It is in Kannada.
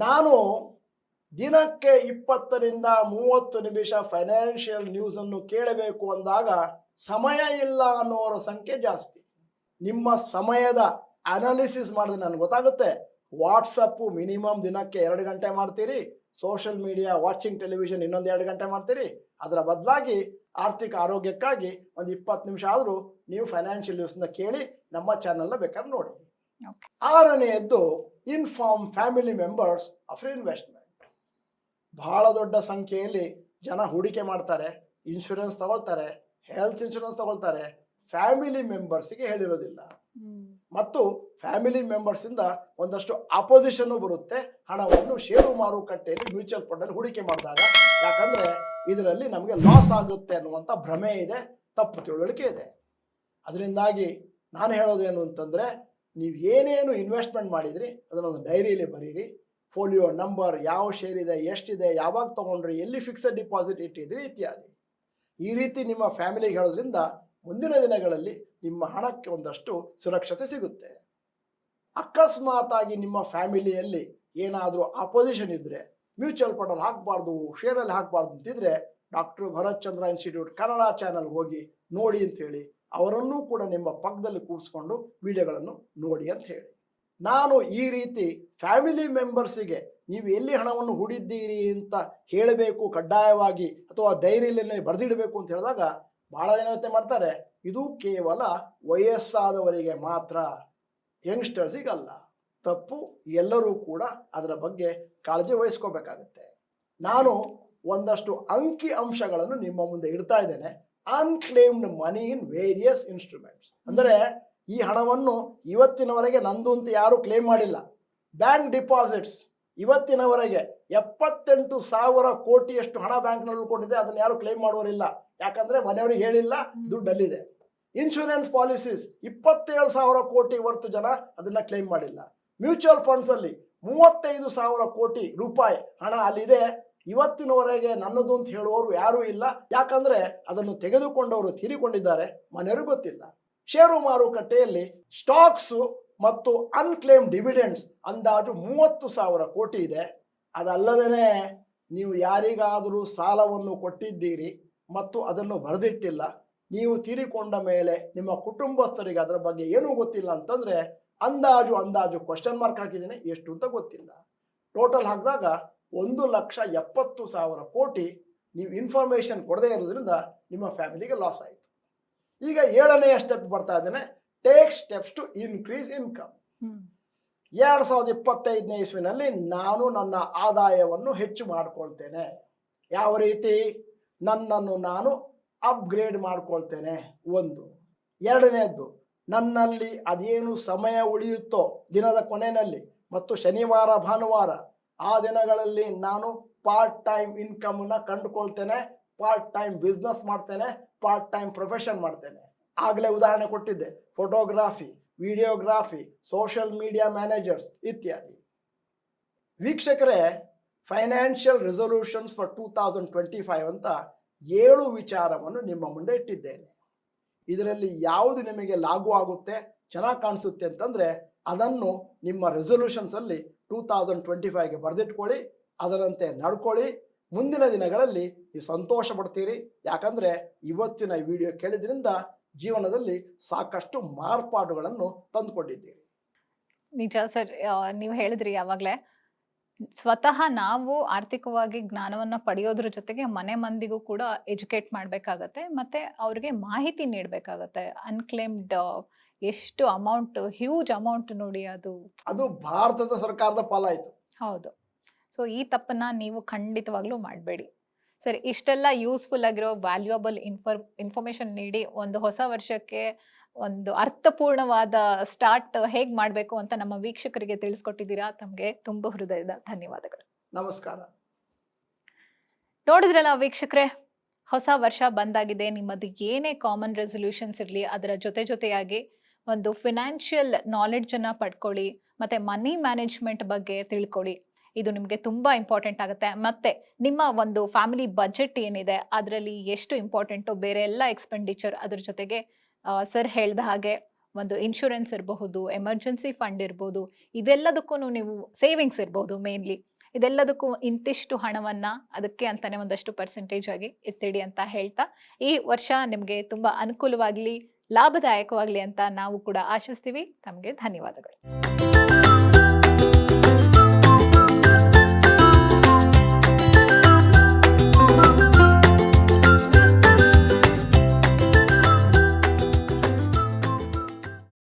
ನಾನು ದಿನಕ್ಕೆ 20ರಿಂದ 30 ನಿಮಿಷ ಫೈನಾನ್ಷಿಯಲ್ ನ್ಯೂಸನ್ನು ಕೇಳಬೇಕು ಅಂದಾಗ ಸಮಯ ಇಲ್ಲ ಅನ್ನೋರ ಸಂಖ್ಯೆ ಜಾಸ್ತಿ. ನಿಮ್ಮ ಸಮಯದ ಅನಾಲಿಸಿಸ್ ಮಾಡಿದ್ರೆ ನನಗೆ ಗೊತ್ತಾಗುತ್ತೆ. ವಾಟ್ಸಪ್ಪು ಮಿನಿಮಮ್ ದಿನಕ್ಕೆ 2 ಗಂಟೆ ಮಾಡ್ತೀರಿ, ಸೋಷಿಯಲ್ ಮೀಡಿಯಾ ವಾಚಿಂಗ್ ಟೆಲಿವಿಷನ್ ಇನ್ನೊಂದು 2 ಗಂಟೆ ಮಾಡ್ತೀರಿ. ಅದರ ಬದಲಾಗಿ ಆರ್ಥಿಕ ಆರೋಗ್ಯಕ್ಕಾಗಿ ಒಂದು 20 ನಿಮಿಷ ಆದರೂ ನೀವು ಫೈನಾನ್ಷಿಯಲ್ ನ್ಯೂಸ್ನ ಕೇಳಿ ನಮ್ಮ ಚಾನಲ್ನ ಬೇಕಾದ್ರೆ ನೋಡಿ. 6ನೇದ್ದು inform family members of investment. ಬಹಳ ದೊಡ್ಡ ಸಂಖ್ಯೆಯಲ್ಲಿ ಜನ ಹೂಡಿಕೆ ಮಾಡ್ತಾರೆ, ಇನ್ಶೂರೆನ್ಸ್ ತಗೊಳ್ತಾರೆ, ಹೆಲ್ತ್ ಇನ್ಶೂರೆನ್ಸ್ ತಗೊಳ್ತಾರೆ, ಫ್ಯಾಮಿಲಿ ಮೆಂಬರ್ಸ್ಗೆ ಹೇಳಿರೋದಿಲ್ಲ. ಮತ್ತು ಫ್ಯಾಮಿಲಿ ಮೆಂಬರ್ಸಿಂದ ಒಂದಷ್ಟು ಅಪೋಸಿಷನ್ ಬರುತ್ತೆ ಹಣವನ್ನು ಷೇರು ಮಾರುಕಟ್ಟೆಯಲ್ಲಿ ಮ್ಯೂಚುವಲ್ ಫಂಡಲ್ಲಿ ಹೂಡಿಕೆ ಮಾಡಿದಾಗ. ಯಾಕಂದರೆ ಇದರಲ್ಲಿ ನಮಗೆ ಲಾಸ್ ಆಗುತ್ತೆ ಅನ್ನುವಂಥ ಭ್ರಮೆ ಇದೆ, ತಪ್ಪು ತಿಳುವಳಿಕೆ ಇದೆ. ಅದರಿಂದಾಗಿ ನಾನು ಹೇಳೋದೇನು ಅಂತಂದರೆ, ನೀವು ಏನೇನು ಇನ್ವೆಸ್ಟ್ಮೆಂಟ್ ಮಾಡಿದ್ರಿ ಅದನ್ನೊಂದು ಡೈರಿಯಲ್ಲಿ ಬರೀರಿ. ಫೋಲಿಯೋ ನಂಬರ್, ಯಾವ ಶೇರ್ ಇದೆ, ಎಷ್ಟಿದೆ, ಯಾವಾಗ ತೊಗೊಂಡ್ರಿ, ಎಲ್ಲಿ ಫಿಕ್ಸೆಡ್ ಡಿಪಾಸಿಟ್ ಇಟ್ಟಿದ್ರಿ ಇತ್ಯಾದಿ. ಈ ರೀತಿ ನಿಮ್ಮ ಫ್ಯಾಮಿಲಿಗೆ ಹೇಳೋದ್ರಿಂದ ಮುಂದಿನ ದಿನಗಳಲ್ಲಿ ನಿಮ್ಮ ಹಣಕ್ಕೆ ಒಂದಷ್ಟು ಸುರಕ್ಷತೆ ಸಿಗುತ್ತೆ. ಅಕಸ್ಮಾತಾಗಿ ನಿಮ್ಮ ಫ್ಯಾಮಿಲಿಯಲ್ಲಿ ಏನಾದರೂ ಅಪೋಸಿಷನ್ ಇದ್ದರೆ, ಮ್ಯೂಚುವಲ್ ಫಂಡಲ್ಲಿ ಹಾಕಬಾರ್ದು, ಶೇರಲ್ಲಿ ಹಾಕಬಾರ್ದು ಅಂತಿದ್ರೆ, ಡಾಕ್ಟರ್ ಭರತ್ ಚಂದ್ರ ಇನ್ಸ್ಟಿಟ್ಯೂಟ್ ಕನ್ನಡ ಚಾನಲ್ ಹೋಗಿ ನೋಡಿ ಅಂಥೇಳಿ ಅವರನ್ನೂ ಕೂಡ ನಿಮ್ಮ ಪಕ್ಕದಲ್ಲಿ ಕೂರಿಸ್ಕೊಂಡು ವಿಡಿಯೋಗಳನ್ನು ನೋಡಿ ಅಂತ ಹೇಳಿ. ನಾನು ಈ ರೀತಿ ಫ್ಯಾಮಿಲಿ ಮೆಂಬರ್ಸಿಗೆ ನೀವು ಎಲ್ಲಿ ಹಣವನ್ನು ಹೂಡಿದ್ದೀರಿ ಅಂತ ಹೇಳಬೇಕು ಕಡ್ಡಾಯವಾಗಿ, ಅಥವಾ ಡೈರಿಯಲ್ಲಿ ಬರೆದಿಡಬೇಕು ಅಂತ ಹೇಳಿದಾಗ ಭಾಳ ಜನ ಯೋಚನೆ ಮಾಡ್ತಾರೆ, ಇದು ಕೇವಲ ವಯಸ್ಸಾದವರಿಗೆ ಮಾತ್ರ, ಯಂಗ್ಸ್ಟರ್ಸಿಗಲ್ಲ. ತಪ್ಪು. ಎಲ್ಲರೂ ಕೂಡ ಅದರ ಬಗ್ಗೆ ಕಾಳಜಿ ವಹಿಸ್ಕೋಬೇಕಾಗತ್ತೆ. ನಾನು ಒಂದಷ್ಟು ಅಂಕಿ ಅಂಶಗಳನ್ನು ನಿಮ್ಮ ಮುಂದೆ ಇಡ್ತಾ ಇದ್ದೇನೆ. Unclaimed money in various instruments ಅಂದರೆ, ಈ ಹಣವನ್ನು ಇವತ್ತಿನವರೆಗೆ ನಂದು ಅಂತ ಯಾರೂ ಕ್ಲೇಮ್ ಮಾಡಿಲ್ಲ. ಬ್ಯಾಂಕ್ ಡಿಪಾಸಿಟ್ಸ್ ಇವತ್ತಿನವರೆಗೆ 78,000 ಕೋಟಿಯಷ್ಟು ಹಣ ಬ್ಯಾಂಕ್ನಲ್ಲಿ ಉಳ್ಕೊಂಡಿದೆ, ಅದನ್ನು ಯಾರು ಕ್ಲೇಮ್ ಮಾಡುವರಿಲ್ಲ. ಯಾಕಂದರೆ ಮನೆಯವ್ರಿಗೆ ಹೇಳಿಲ್ಲ, ದುಡ್ಡಲ್ಲಿದೆ. ಇನ್ಶೂರೆನ್ಸ್ ಪಾಲಿಸೀಸ್ 27,000 ಕೋಟಿ ಹೊರತು ಜನ ಅದನ್ನು ಕ್ಲೇಮ್ ಮಾಡಿಲ್ಲ. ಮ್ಯೂಚುವಲ್ ಫಂಡ್ಸಲ್ಲಿ 35,000 ಕೋಟಿ ರೂಪಾಯಿ ಹಣ ಅಲ್ಲಿದೆ, ಇವತ್ತಿನವರೆಗೆ ನನ್ನದು ಅಂತ ಹೇಳುವವರು ಯಾರೂ ಇಲ್ಲ. ಯಾಕಂದರೆ ಅದನ್ನು ತೆಗೆದುಕೊಂಡವರು ತೀರಿಕೊಂಡಿದ್ದಾರೆ, ಮನೆಯವ್ರಿಗೆ ಗೊತ್ತಿಲ್ಲ. ಷೇರು ಮಾರುಕಟ್ಟೆಯಲ್ಲಿ ಸ್ಟಾಕ್ಸು ಮತ್ತು ಅನ್ಕ್ಲೇಮ್ ಡಿವಿಡೆಂಡ್ಸ್ ಅಂದಾಜು 30,000 ಕೋಟಿ ಇದೆ. ಅದಲ್ಲದೇ ನೀವು ಯಾರಿಗಾದರೂ ಸಾಲವನ್ನು ಕೊಟ್ಟಿದ್ದೀರಿ ಮತ್ತು ಅದನ್ನು ಬರೆದಿಟ್ಟಿಲ್ಲ, ನೀವು ತೀರಿಕೊಂಡ ಮೇಲೆ ನಿಮ್ಮ ಕುಟುಂಬಸ್ಥರಿಗೆ ಅದರ ಬಗ್ಗೆ ಏನೂ ಗೊತ್ತಿಲ್ಲ ಅಂತಂದರೆ ಅಂದಾಜು ಕ್ವಶನ್ ಮಾರ್ಕ್ ಹಾಕಿದ್ದೀನಿ, ಎಷ್ಟು ಅಂತ ಗೊತ್ತಿಲ್ಲ. ಟೋಟಲ್ ಹಾಕಿದಾಗ 1,70,000 ಕೋಟಿ ನೀವು ಇನ್ಫಾರ್ಮೇಷನ್ ಕೊಡದೇ ಇರೋದ್ರಿಂದ ನಿಮ್ಮ ಫ್ಯಾಮಿಲಿಗೆ ಲಾಸ್ ಆಯಿತು. ಈಗ 7ನೇ ಸ್ಟೆಪ್ ಬರ್ತಾ ಇದ್ದೇನೆ, take steps to increase income. 2025ನೇ ಇಸ್ವಿನಲ್ಲಿ ನಾನು ನನ್ನ ಆದಾಯವನ್ನು ಹೆಚ್ಚು ಮಾಡಿಕೊಳ್ತೇನೆ. ಯಾವ ರೀತಿ? ನನ್ನನ್ನು ನಾನು ಅಪ್ಗ್ರೇಡ್ ಮಾಡ್ಕೊಳ್ತೇನೆ. 1. 2ನೇದ್ದು, ನನ್ನಲ್ಲಿ ಅದೇನು ಸಮಯ ಉಳಿಯುತ್ತೋ ದಿನದ ಕೊನೆಯಲ್ಲಿ ಮತ್ತು ಶನಿವಾರ ಭಾನುವಾರ ಆ ದಿನಗಳಲ್ಲಿ ನಾನು ಪಾರ್ಟ್ ಟೈಮ್ ಇನ್ಕಮನ್ನು ಕಂಡುಕೊಳ್ತೇನೆ, ಪಾರ್ಟ್ ಟೈಮ್ ಬಿಸ್ನೆಸ್ ಮಾಡ್ತೇನೆ, ಪಾರ್ಟ್ ಟೈಮ್ ಪ್ರೊಫೆಷನ್ ಮಾಡ್ತೇನೆ. ಆಗಲೇ ಉದಾಹರಣೆ ಕೊಟ್ಟಿದ್ದೆ, photography, videography, social media managers ಇತ್ಯಾದಿ. ವೀಕ್ಷಕರೇ, ಫೈನಾನ್ಷಿಯಲ್ ರೆಸೊಲ್ಯೂಷನ್ಸ್ ಫಾರ್ 2025 ಅಂತ 7 ವಿಚಾರವನ್ನು ನಿಮ್ಮ ಮುಂದೆ ಇಟ್ಟಿದ್ದೇನೆ. ಇದರಲ್ಲಿ ಯಾವುದು ನಿಮಗೆ ಲಾಗೂ ಆಗುತ್ತೆ, ಚೆನ್ನಾಗಿ ಕಾಣಿಸುತ್ತೆ ಅಂತಂದರೆ ಅದನ್ನು ನಿಮ್ಮ ರೆಸೊಲ್ಯೂಷನ್ಸಲ್ಲಿ 2025ಗೆ ಬರೆದಿಟ್ಕೊಳ್ಳಿ, ಅದರಂತೆ ನಡ್ಕೊಳ್ಳಿ. ಮುಂದಿನ ದಿನಗಳಲ್ಲಿ ನೀವು ಸಂತೋಷ ಪಡ್ತೀರಿ. ಯಾಕಂದರೆ ಇವತ್ತಿನ ಈ ವಿಡಿಯೋ ಕೇಳಿದ್ರಿಂದ ಜೀವನದಲ್ಲಿ ಸಾಕಷ್ಟು ಮಾರ್ಪಾಡುಗಳನ್ನು ತಂದುಕೊಂಡಿದ್ದೀರಿ. ನಿಜ ಸರ್, ನೀವು ಹೇಳಿದ್ರಿ ಯಾವಾಗಲೇ, ಸ್ವತಃ ನಾವು ಆರ್ಥಿಕವಾಗಿ ಜ್ಞಾನವನ್ನು ಪಡೆಯೋದ್ರ ಜೊತೆಗೆ ಮನೆ ಮಂದಿಗೂ ಕೂಡ ಎಜುಕೇಟ್ ಮಾಡಬೇಕಾಗತ್ತೆ, ಮತ್ತು ಅವ್ರಿಗೆ ಮಾಹಿತಿ ನೀಡಬೇಕಾಗತ್ತೆ. ಅನ್ಕ್ಲೇಮ್ಡ್ ಎಷ್ಟು ಅಮೌಂಟ್, ಹ್ಯೂಜ್ ಅಮೌಂಟ್ ನೋಡಿ, ಅದು ಭಾರತದ ಸರ್ಕಾರದ ಪಾಲಾಯಿತು. ಹೌದು. ಸೊ ಈ ತಪ್ಪನ್ನ ನೀವು ಖಂಡಿತವಾಗ್ಲೂ ಮಾಡಬೇಡಿ. ಸರಿ, ಇಷ್ಟೆಲ್ಲ ಯೂಸ್ಫುಲ್ ಆಗಿರೋ ವ್ಯಾಲ್ಯೂಯಬಲ್ ಇನ್ಫಾರ್ಮೇಶನ್ ನೀಡಿ ಒಂದು ಹೊಸ ವರ್ಷಕ್ಕೆ ಒಂದು ಅರ್ಥಪೂರ್ಣವಾದ ಸ್ಟಾರ್ಟ್ ಹೇಗೆ ಮಾಡಬೇಕು ಅಂತ ನಮ್ಮ ವೀಕ್ಷಕರಿಗೆ ತಿಳಿಸ್ಕೊಟ್ಟಿದ್ದೀರಾ. ತಮಗೆ ತುಂಬ ಹೃದಯದ ಧನ್ಯವಾದಗಳು. ನಮಸ್ಕಾರ. ನೋಡಿದ್ರಲ್ಲ ವೀಕ್ಷಕರೇ, ಹೊಸ ವರ್ಷ ಬಂದಾಗಿದೆ. ನಿಮ್ಮದು ಏನೇ ಕಾಮನ್ ರೆಸೊಲ್ಯೂಷನ್ಸ್ ಇರಲಿ, ಅದರ ಜೊತೆಯಾಗಿ ಒಂದು ಫಿನಾನ್ಷಿಯಲ್ ನಾಲೆಡ್ಜನ್ನು ಪಡ್ಕೊಳ್ಳಿ, ಮತ್ತು ಮನಿ ಮ್ಯಾನೇಜ್ಮೆಂಟ್ ಬಗ್ಗೆ ತಿಳ್ಕೊಳ್ಳಿ. ಇದು ನಿಮಗೆ ತುಂಬ ಇಂಪಾರ್ಟೆಂಟ್ ಆಗುತ್ತೆ. ಮತ್ತು ನಿಮ್ಮ ಒಂದು ಫ್ಯಾಮಿಲಿ ಬಜೆಟ್ ಏನಿದೆ ಅದರಲ್ಲಿ ಎಷ್ಟು ಇಂಪಾರ್ಟೆಂಟು, ಬೇರೆ ಎಲ್ಲ ಎಕ್ಸ್ಪೆಂಡಿಚರ್, ಅದ್ರ ಜೊತೆಗೆ ಸರ್ ಹೇಳಿದ ಹಾಗೆ ಒಂದು ಇನ್ಶೂರೆನ್ಸ್ ಇರಬಹುದು, ಎಮರ್ಜೆನ್ಸಿ ಫಂಡ್ ಇರ್ಬೋದು, ಇದೆಲ್ಲದಕ್ಕೂ ನೀವು ಸೇವಿಂಗ್ಸ್ ಇರ್ಬೋದು ಮೇನ್ಲಿ, ಇದೆಲ್ಲದಕ್ಕೂ ಇಂತಿಷ್ಟು ಹಣವನ್ನ ಅದಕ್ಕೆ ಅಂತಾನೆ ಒಂದಷ್ಟು ಪರ್ಸೆಂಟೇಜ್ ಆಗಿ ಎತ್ತಿಡಿ ಅಂತ ಹೇಳ್ತಾ, ಈ ವರ್ಷ ನಿಮಗೆ ತುಂಬಾ ಅನುಕೂಲವಾಗ್ಲಿ, ಲಾಭದಾಯಕವಾಗ್ಲಿ ಅಂತ ನಾವು ಕೂಡ ಆಶಿಸ್ತೀವಿ. ತಮಗೆ ಧನ್ಯವಾದಗಳು.